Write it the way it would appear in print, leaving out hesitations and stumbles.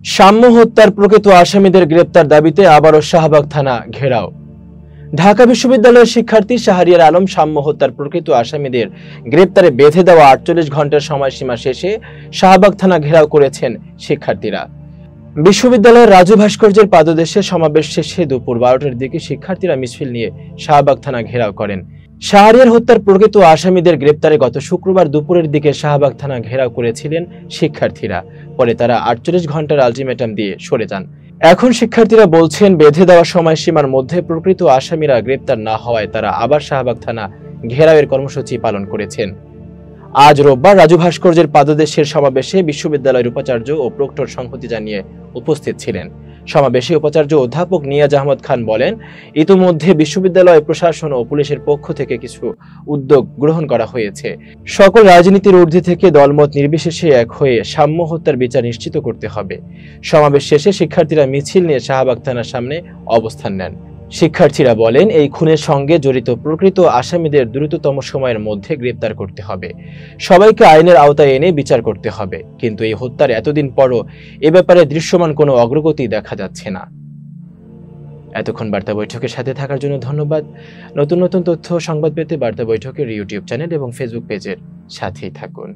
সাম্য হত্যার প্রকৃত আসামিদের গ্রেপ্তার দাবিতে আবারও শাহবাগ থানা ঘেরাও। ঢাকা বিশ্ববিদ্যালয়ের শিক্ষার্থী শাহরিয়ার আলম সাম্য হত্যার প্রকৃত আসামিদের গ্রেপ্তারে বেঁধে দেওয়া ৪৮ ঘন্টার সময়সীমা শেষে শাহবাগ থানা ঘেরাও করেছেন শিক্ষার্থীরা। বিশ্ববিদ্যালয়ের রাজু ভাস্কর্যের পাদদেশে সমাবেশ শেষে দুপুর ১২টার দিকে শিক্ষার্থীরা মিছিল নিয়ে শাহবাগ থানা ঘেরাও করেন। শাহরিয়ার হত্যার প্রকৃত আসামিদের গ্রেপ্তারে গত শুক্রবার দুপুরের দিকে শাহবাগ থানা ঘেরাও করেছিলেন শিক্ষার্থীরা। পরে তারা ৪৮ ঘন্টার আলটিমেটাম দিয়ে সরে যান। এখন শিক্ষার্থীরা বলছেন, বেঁধে দেওয়া সময়সীমার মধ্যে প্রকৃত আসামিরা গ্রেপ্তার না হওয়ায় তারা আবার শাহবাগ থানা ঘেরাওয়ের কর্মসূচি পালন করেছেন। আজ রোববার রাজু ভাস্কর্যের পাদদেশের সমাবেশে বিশ্ববিদ্যালয়ের উপাচার্য ও প্রক্টর সংহতি জানিয়ে উপস্থিত ছিলেন। সমাবেশে উপাচার্য অধ্যাপক নিয়াজ আহমদ খান বলেন, ইতিমধ্যে বিশ্ববিদ্যালয় প্রশাসন ও পুলিশের পক্ষ থেকে কিছু উদ্যোগ গ্রহণ করা হয়েছে। সকল রাজনীতির ঊর্ধ্বে থেকে দলমত নির্বিশেষে এক হয়ে সাম্য হত্যার বিচার নিশ্চিত করতে হবে। সমাবেশ শেষে শিক্ষার্থীরা মিছিল নিয়ে শাহবাগ থানার সামনে অবস্থান নেন। শিক্ষার্থীরা বলেন, এই খুনের সঙ্গে জড়িত প্রকৃত আসামিদের দ্রুততম সময়ের মধ্যে গ্রেপ্তার করতে হবে, সবাইকে আইনের আওতায় এনে বিচার করতে হবে। কিন্তু এই হত্যার এতদিন পরও এ ব্যাপারে দৃশ্যমান কোনো অগ্রগতি দেখা যাচ্ছে না। এতক্ষণ বার্তা বৈঠকের সাথে থাকার জন্য ধন্যবাদ। নতুন নতুন তথ্য সংবাদ পেতে বার্তা বৈঠকের ইউটিউব চ্যানেল এবং ফেসবুক পেজের সাথেই থাকুন।